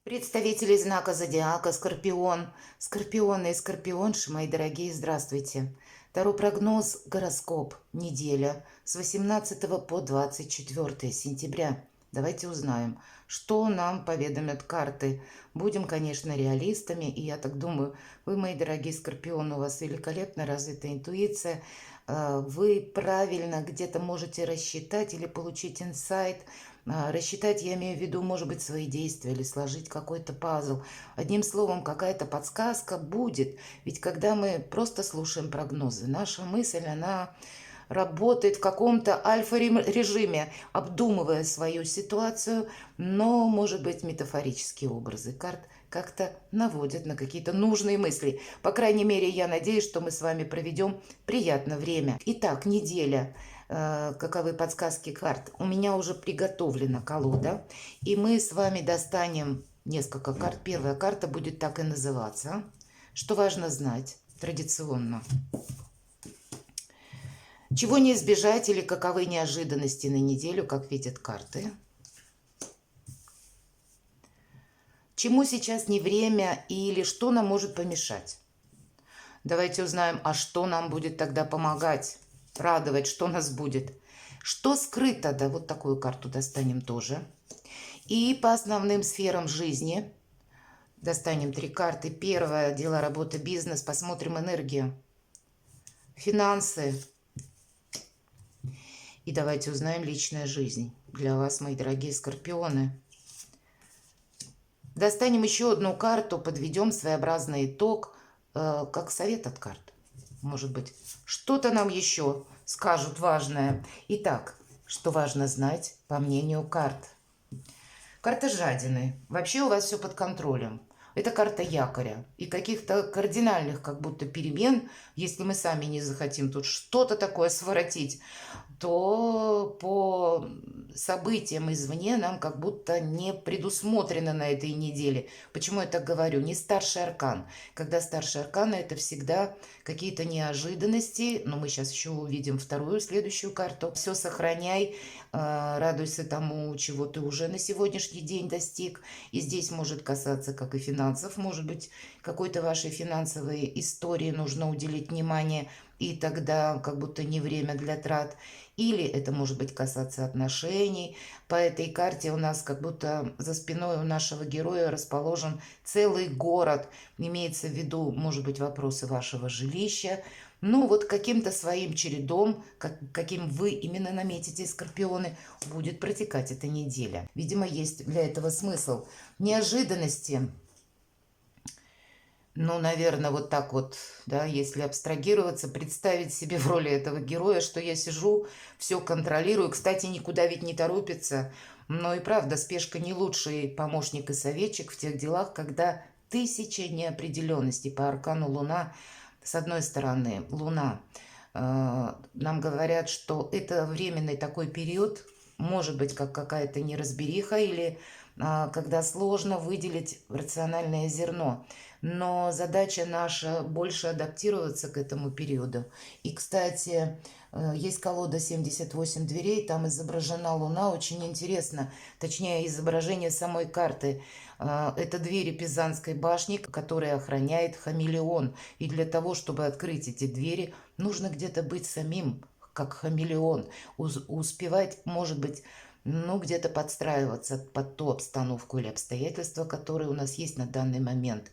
Представители знака зодиака Скорпион, Скорпионы и Скорпионши, мои дорогие, здравствуйте. Таро прогноз, гороскоп, неделя с 18 по 24 сентября. Давайте узнаем, что нам поведомят карты. Будем, конечно, реалистами, и я так думаю, вы, мои дорогие Скорпионы, у вас великолепно развита интуиция, вы правильно где-то можете рассчитать или получить инсайт. Рассчитать, я имею в виду, может быть, свои действия или сложить какой-то пазл. Одним словом, какая-то подсказка будет. Ведь когда мы просто слушаем прогнозы, наша мысль, она работает в каком-то альфа-режиме, обдумывая свою ситуацию, но, может быть, метафорические образы карт как-то наводят на какие-то нужные мысли. По крайней мере, я надеюсь, что мы с вами проведем приятное время. Итак, неделя. Каковы подсказки карт? У меня уже приготовлена колода, и мы с вами достанем несколько карт. Первая карта будет так и называться. Что важно знать традиционно? Чего не избежать или каковы неожиданности на неделю, как видят карты? Чему сейчас не время или что нам может помешать? Давайте узнаем, а что нам будет тогда помогать, радовать, что нас будет. Что скрыто, да, вот такую карту достанем тоже. И по основным сферам жизни достанем 3 карты. Первая – дело, работа, бизнес. Посмотрим энергию, финансы. И давайте узнаем личная жизнь для вас, мои дорогие скорпионы. Достанем еще одну карту, подведем своеобразный итог, как совет от карт. Может быть, что-то нам еще скажут важное. Итак, что важно знать по мнению карт? Карта жадины. Вообще у вас все под контролем. Это карта якоря. И каких-то кардинальных как будто перемен, если мы сами не захотим тут что-то такое своротить, то по событиям извне нам как будто не предусмотрено на этой неделе. Почему я так говорю? Не старший аркан. Когда старший аркан, это всегда какие-то неожиданности. Но мы сейчас еще увидим вторую, следующую карту. Все сохраняй, радуйся тому, чего ты уже на сегодняшний день достиг. И здесь может касаться как и финансов. Может быть, какой-то вашей финансовой истории нужно уделить внимание, и тогда как будто не время для трат. Или это может быть касаться отношений. По этой карте у нас как будто за спиной у нашего героя расположен целый город. Имеется в виду, может быть, вопросы вашего жилища. Ну, вот каким-то своим чередом, каким вы именно наметите, скорпионы, будет протекать эта неделя. Видимо, есть для этого смысл. Неожиданности. Ну, наверное, вот так вот, да, если абстрагироваться, представить себе в роли этого героя, что я сижу, все контролирую. Кстати, никуда ведь не торопится. Но и правда, спешка не лучший помощник и советчик в тех делах, когда тысяча неопределенностей. По аркану Луна, с одной стороны, Луна, нам говорят, что это временный такой период, может быть, как какая-то неразбериха или когда сложно выделить рациональное зерно. Но задача наша больше адаптироваться к этому периоду. И, кстати, есть колода 78 дверей, там изображена Луна, очень интересно, точнее, изображение самой карты. Это двери Пизанской башни, которые охраняет хамелеон. И для того, чтобы открыть эти двери, нужно где-то быть самим, как хамелеон, успевать, может быть, ну, где-то подстраиваться под ту обстановку или обстоятельства, которые у нас есть на данный момент.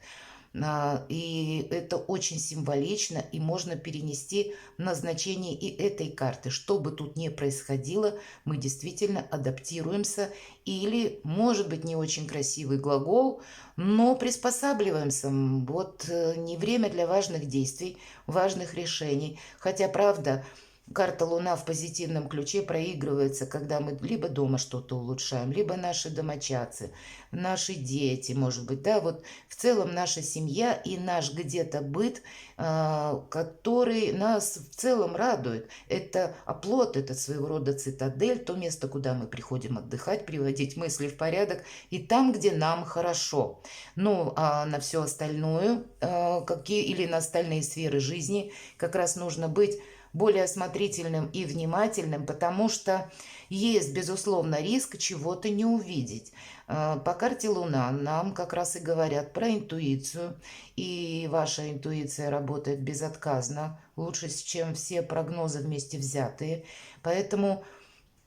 И это очень символично, и можно перенести назначение и этой карты. Что бы тут ни происходило, мы действительно адаптируемся, или, может быть, не очень красивый глагол, но приспосабливаемся. Вот не время для важных действий, важных решений. Хотя, правда, карта Луна в позитивном ключе проигрывается, когда мы либо дома что-то улучшаем, либо наши домочадцы, наши дети, может быть, да, вот в целом наша семья и наш где-то быт, который нас в целом радует. Это оплот, это своего рода цитадель, то место, куда мы приходим отдыхать, приводить мысли в порядок, и там, где нам хорошо. Ну, а на все остальное, какие или на остальные сферы жизни как раз нужно быть более осмотрительным и внимательным, потому что есть, безусловно, риск чего-то не увидеть. По карте Луна нам как раз и говорят про интуицию, и ваша интуиция работает безотказно, лучше, чем все прогнозы вместе взятые. Поэтому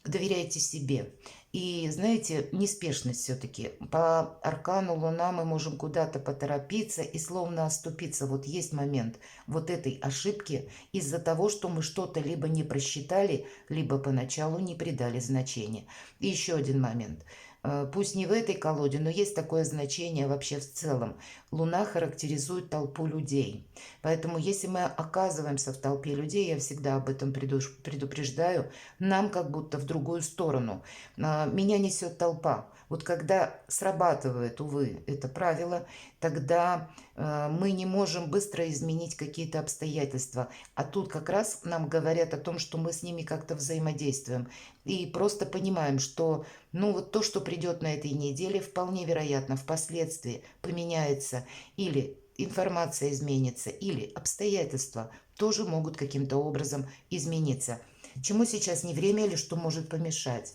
доверяйте себе. И, знаете, неспешность все-таки. По аркану Луна мы можем куда-то поторопиться и словно оступиться. Вот есть момент вот этой ошибки из-за того, что мы что-то либо не просчитали, либо поначалу не придали значения. И еще один момент. Пусть не в этой колоде, но есть такое значение вообще в целом. Луна характеризует толпу людей. Поэтому если мы оказываемся в толпе людей, я всегда об этом предупреждаю, нам как будто в другую сторону. Меня несет толпа. Вот когда срабатывает, увы, это правило, тогда мы не можем быстро изменить какие-то обстоятельства. А тут как раз нам говорят о том, что мы с ними как-то взаимодействуем. И просто понимаем, что ну вот то, что придет на этой неделе, вполне вероятно, впоследствии поменяется или информация изменится, или обстоятельства тоже могут каким-то образом измениться. Чему сейчас не время или что может помешать?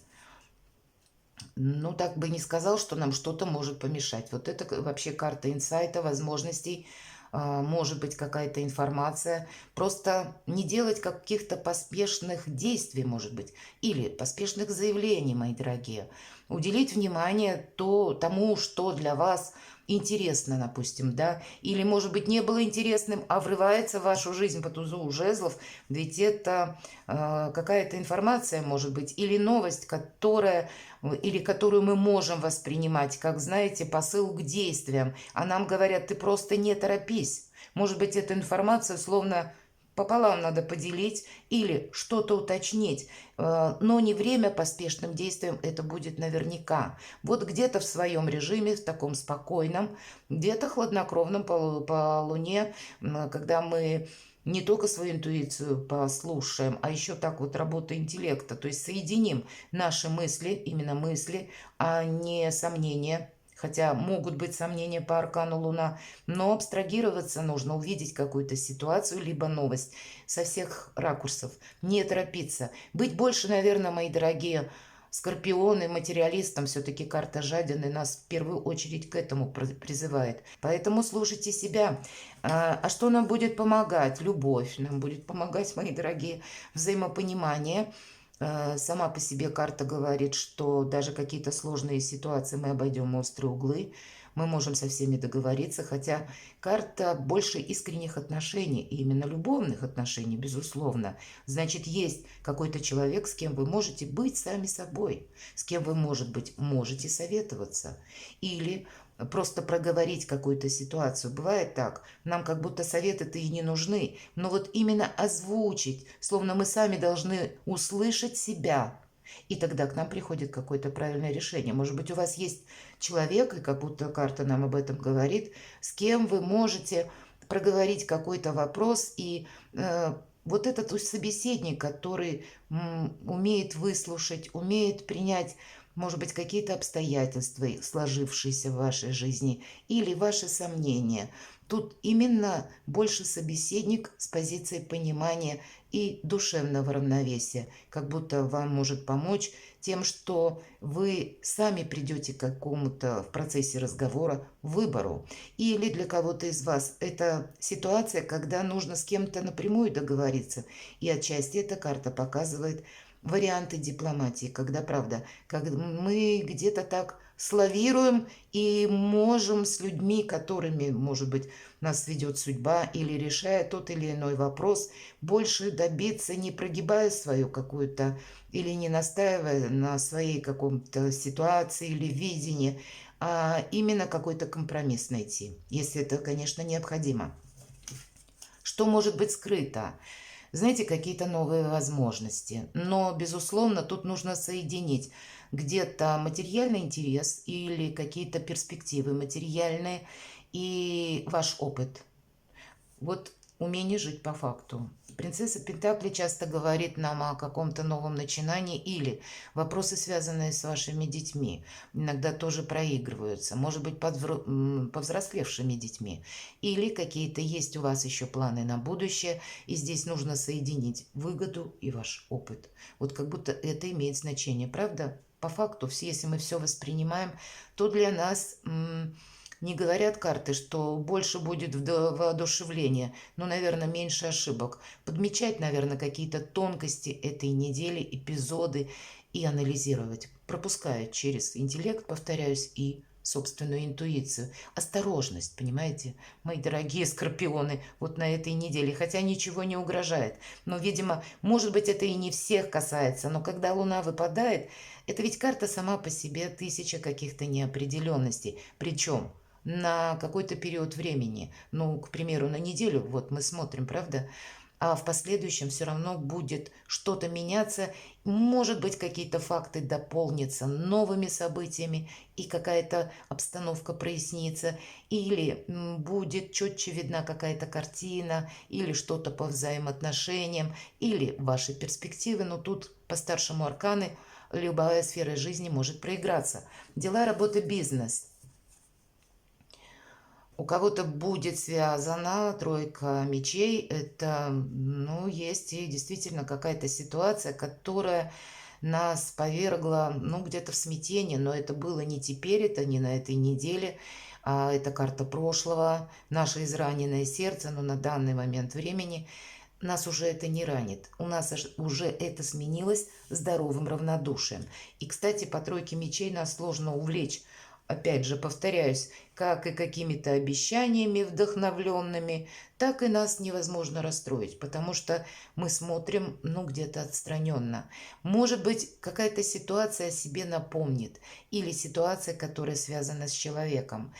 Ну, так бы не сказал, что нам что-то может помешать. Вот это вообще карта инсайта, возможностей, может быть какая-то информация. Просто не делать каких-то поспешных действий, может быть, или поспешных заявлений, мои дорогие. Уделить внимание тому, что для вас интересно, допустим, да, или, может быть, не было интересным, а врывается в вашу жизнь по тузу жезлов, ведь это какая-то информация, может быть, или новость, которую мы можем воспринимать, как, знаете, посыл к действиям. А нам говорят, ты просто не торопись. Может быть, эту информацию словно пополам надо поделить или что-то уточнить, но не время поспешным действиям, это будет наверняка. Вот где-то в своем режиме, в таком спокойном, где-то хладнокровном по Луне, когда мы не только свою интуицию послушаем, а еще так вот работа интеллекта, то есть соединим наши мысли, именно мысли, а не сомнения. Хотя могут быть сомнения по аркану Луна, но абстрагироваться нужно, увидеть какую-то ситуацию, либо новость со всех ракурсов. Не торопиться. Быть больше, наверное, мои дорогие скорпионы, материалистам, все-таки карта жадины нас в первую очередь к этому призывает. Поэтому слушайте себя. А что нам будет помогать? Любовь нам будет помогать, мои дорогие, взаимопонимание. Сама по себе карта говорит, что даже какие-то сложные ситуации мы обойдем острые углы, мы можем со всеми договориться, хотя карта больше искренних отношений, и именно любовных отношений, безусловно. Значит, есть какой-то человек, с кем вы можете быть сами собой, с кем вы, может быть, можете советоваться. Или просто проговорить какую-то ситуацию. Бывает так, нам как будто советы-то и не нужны, но вот именно озвучить, словно мы сами должны услышать себя, и тогда к нам приходит какое-то правильное решение. Может быть, у вас есть человек, и как будто карта нам об этом говорит, с кем вы можете проговорить какой-то вопрос, и вот этот собеседник, который умеет выслушать, умеет принять, может быть, какие-то обстоятельства, сложившиеся в вашей жизни, или ваши сомнения. Тут именно больше собеседник с позиции понимания и душевного равновесия, как будто вам может помочь тем, что вы сами придете к какому-то в процессе разговора выбору. Или для кого-то из вас это ситуация, когда нужно с кем-то напрямую договориться. И отчасти эта карта показывает варианты дипломатии, когда, правда, как мы где-то так славируем и можем с людьми, которыми, может быть, нас ведет судьба или решая тот или иной вопрос, больше добиться, не прогибая свою какую-то или не настаивая на своей каком-то ситуации или видении, а именно какой-то компромисс найти, если это, конечно, необходимо. Что может быть скрыто? Знаете, какие-то новые возможности. Но, безусловно, тут нужно соединить где-то материальный интерес или какие-то перспективы материальные и ваш опыт. Вот умение жить по факту. Принцесса Пентакли часто говорит нам о каком-то новом начинании или вопросы, связанные с вашими детьми, иногда тоже проигрываются, может быть, повзрослевшими детьми. Или какие-то есть у вас еще планы на будущее, и здесь нужно соединить выгоду и ваш опыт. Вот как будто это имеет значение, правда? По факту, если мы все воспринимаем, то для нас не говорят карты, что больше будет воодушевления, но, наверное, меньше ошибок. Подмечать, наверное, какие-то тонкости этой недели, эпизоды и анализировать, пропуская через интеллект, повторяюсь, и собственную интуицию. Осторожность, понимаете, мои дорогие скорпионы, вот на этой неделе, хотя ничего не угрожает. Но, видимо, может быть, это и не всех касается, но когда Луна выпадает, это ведь карта сама по себе тысяча каких-то неопределенностей. Причем на какой-то период времени, ну, к примеру, на неделю, вот мы смотрим, правда, а в последующем все равно будет что-то меняться, может быть, какие-то факты дополнятся новыми событиями, и какая-то обстановка прояснится, или будет четче видна какая-то картина, или что-то по взаимоотношениям, или ваши перспективы, но тут по старшему арканы любая сфера жизни может проиграться. Дела, работа, бизнес – у кого-то будет связана тройка мечей. Это, ну, есть и действительно какая-то ситуация, которая нас повергла, ну, где-то в смятение, но это было не теперь, это не на этой неделе, а это карта прошлого, наше израненное сердце, но на данный момент времени нас уже это не ранит. У нас уже это сменилось здоровым равнодушием. И, кстати, по тройке мечей нас сложно увлечь. Опять же, повторяюсь, как и какими-то обещаниями вдохновленными, так и нас невозможно расстроить, потому что мы смотрим, ну, где-то отстраненно. Может быть, какая-то ситуация о себе напомнит, или ситуация, которая связана с человеком,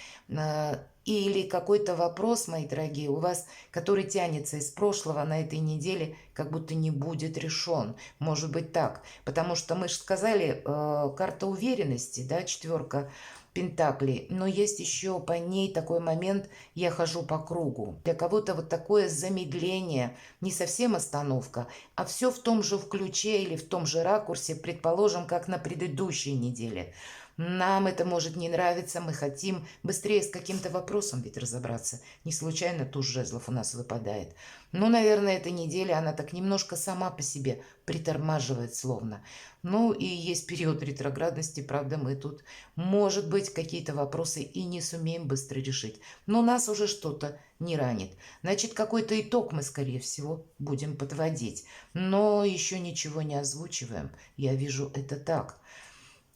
или какой-то вопрос, мои дорогие, у вас, который тянется из прошлого на этой неделе, как будто не будет решен. Может быть так, потому что мы же сказали, карта уверенности, да, четверка Пентаклей, но есть еще по ней такой момент, я хожу по кругу. Для кого-то вот такое замедление, не совсем остановка, а все в том же ключе или в том же ракурсе, предположим, как на предыдущей неделе. Нам это может не нравиться, мы хотим быстрее с каким-то вопросом ведь разобраться. Не случайно туз жезлов у нас выпадает. Ну, наверное, эта неделя, она так немножко сама по себе притормаживает словно. Ну, и есть период ретроградности, правда, мы тут, может быть, какие-то вопросы и не сумеем быстро решить. Но нас уже что-то не ранит. Значит, какой-то итог мы, скорее всего, будем подводить. Но еще ничего не озвучиваем. Я вижу это так.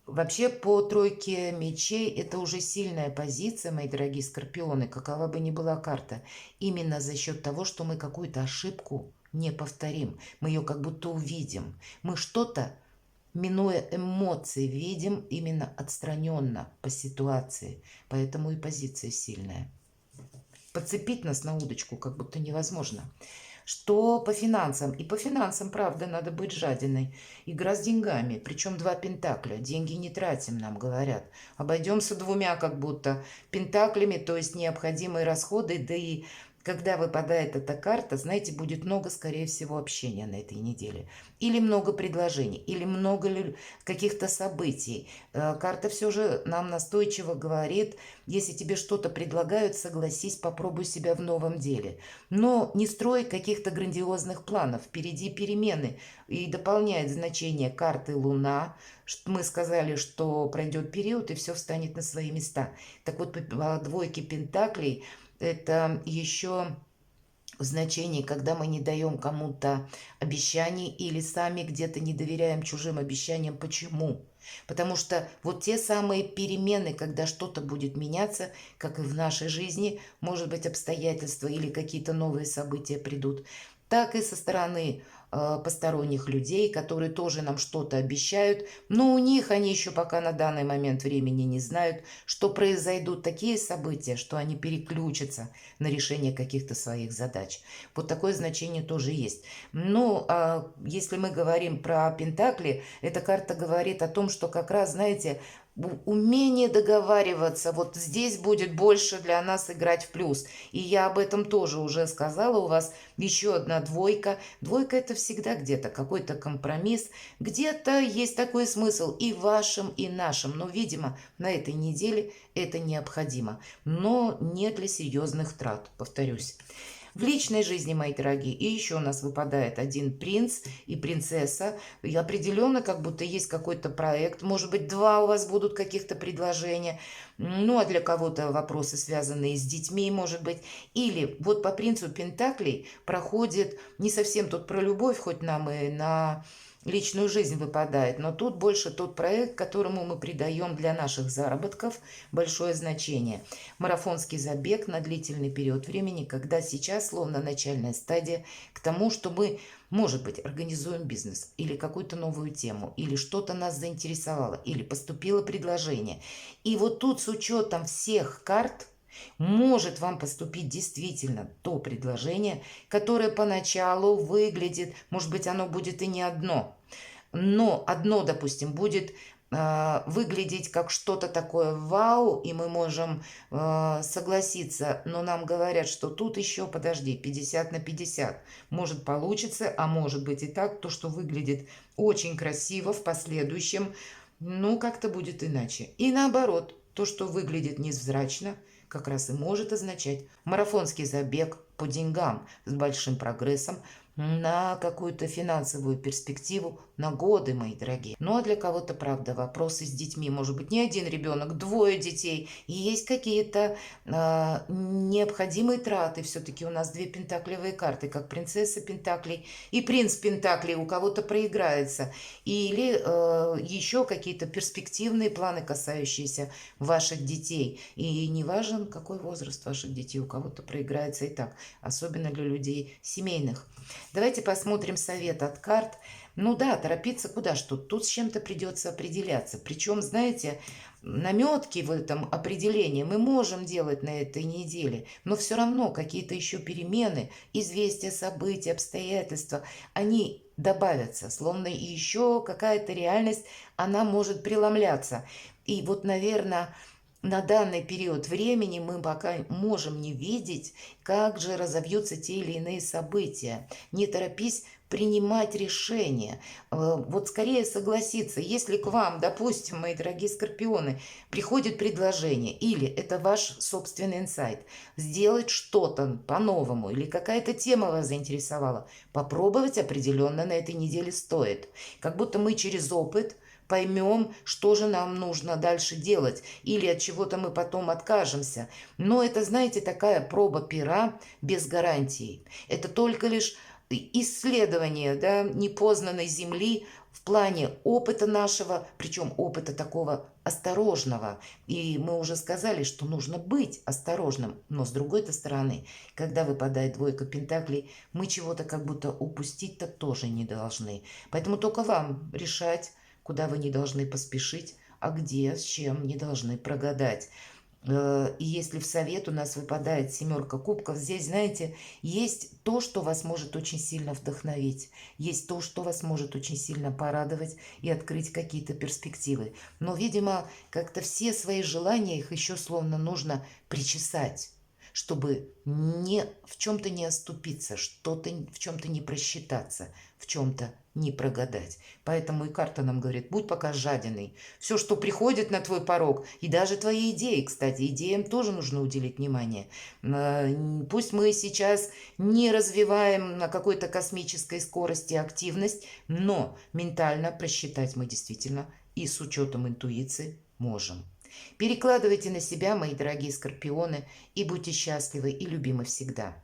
Вообще, по тройке мечей это уже сильная позиция, мои дорогие скорпионы, какова бы ни была карта. Именно за счет того, что мы какую-то ошибку не повторим. Мы ее как будто увидим. Мы что-то, минуя эмоции, видим именно отстраненно по ситуации. Поэтому и позиция сильная. Подцепить нас на удочку как будто невозможно. Что по финансам? И по финансам, правда, надо быть жадиной. Игра с деньгами, причем два пентакля. Деньги не тратим, нам говорят. Обойдемся двумя как будто пентаклями, то есть необходимые расходы, да и когда выпадает эта карта, знаете, будет много, скорее всего, общения на этой неделе. Или много предложений, или много каких-то событий. Карта все же нам настойчиво говорит, если тебе что-то предлагают, согласись, попробуй себя в новом деле. Но не строй каких-то грандиозных планов. Впереди перемены. И дополняет значение карты Луна. Мы сказали, что пройдет период, и все встанет на свои места. Так вот, по двойке пентаклей это еще в значении, когда мы не даем кому-то обещаний или сами где-то не доверяем чужим обещаниям. Почему? Потому что вот те самые перемены, когда что-то будет меняться, как и в нашей жизни, может быть, обстоятельства или какие-то новые события придут, так и со стороны посторонних людей, которые тоже нам что-то обещают, но у них они еще пока на данный момент времени не знают, что произойдут такие события, что они переключатся на решение каких-то своих задач. Вот такое значение тоже есть. Но если мы говорим про Пентакли, эта карта говорит о том, что как раз, знаете, умение договариваться, вот здесь будет больше для нас играть в плюс. И я об этом тоже уже сказала, у вас еще одна двойка. Двойка это всегда где-то какой-то компромисс, где-то есть такой смысл и вашим, и нашим. Но, видимо, на этой неделе это необходимо, но не для серьезных трат, повторюсь. В личной жизни, мои дорогие, и еще у нас выпадает один принц и принцесса. И определенно, как будто есть какой-то проект. Может быть, два у вас будут каких-то предложения. Ну, а для кого-то вопросы, связанные с детьми, может быть. Или вот по принцу Пентаклей проходит не совсем тут про любовь, хоть нам и на личную жизнь выпадает, но тут больше тот проект, которому мы придаем для наших заработков большое значение. Марафонский забег на длительный период времени, когда сейчас словно начальная стадия к тому, что мы, может быть, организуем бизнес или какую-то новую тему, или что-то нас заинтересовало, или поступило предложение. И вот тут с учетом всех карт может вам поступить действительно то предложение, которое поначалу выглядит, может быть, оно будет и не одно, но одно, допустим, будет выглядеть как что-то такое вау, и мы можем согласиться, но нам говорят, что тут еще, подожди, 50 на 50. Может получится, а может быть и так, то, что выглядит очень красиво в последующем, ну, как-то будет иначе. И наоборот, то, что выглядит невзрачно, как раз и может означать марафонский забег по деньгам с большим прогрессом на какую-то финансовую перспективу на годы, мои дорогие. Ну а для кого-то, правда, вопросы с детьми. Может быть, не один ребенок, двое детей. И есть какие-то необходимые траты. Все-таки у нас две пентаклевые карты, как принцесса Пентаклей и принц Пентаклей. У кого-то проиграется. Или еще какие-то перспективные планы, касающиеся ваших детей. И не важен, какой возраст ваших детей. У кого-то проиграется и так. Особенно для людей семейных. Давайте посмотрим совет от карт. Ну да, торопиться куда ж тут? Тут с чем-то придется определяться. Причем, знаете, наметки в этом определении мы можем делать на этой неделе, но все равно какие-то еще перемены, известия, события, обстоятельства, они добавятся, словно еще какая-то реальность, она может преломляться. И вот, наверное, на данный период времени мы пока можем не видеть, как же разовьются те или иные события. Не торопись принимать решения. Вот скорее согласиться, если к вам, допустим, мои дорогие скорпионы, приходит предложение, или это ваш собственный инсайт, сделать что-то по-новому, или какая-то тема вас заинтересовала, попробовать определенно на этой неделе стоит. Как будто мы через опыт поймем, что же нам нужно дальше делать, или от чего-то мы потом откажемся. Но это, знаете, такая проба пера без гарантий. Это только лишь исследование, да, непознанной земли в плане опыта нашего, причем опыта такого осторожного. И мы уже сказали, что нужно быть осторожным. Но с другой стороны, когда выпадает двойка пентаклей, мы чего-то как будто упустить-то тоже не должны. Поэтому только вам решать, куда вы не должны поспешить, а где, с чем не должны прогадать. И если в совет у нас выпадает семерка кубков, здесь, знаете, есть то, что вас может очень сильно вдохновить, есть то, что вас может очень сильно порадовать и открыть какие-то перспективы. Но, видимо, как-то все свои желания, их еще словно нужно причесать, чтобы не, в чем-то не оступиться, что-то в чем-то не просчитаться, в чем-то не прогадать. Поэтому и карта нам говорит, будь пока жадиной. Все, что приходит на твой порог, и даже твои идеи, кстати, идеям тоже нужно уделить внимание. Пусть мы сейчас не развиваем на какой-то космической скорости активность, но ментально просчитать мы действительно и с учетом интуиции можем. Перекладывайте на себя, мои дорогие скорпионы, и будьте счастливы и любимы всегда.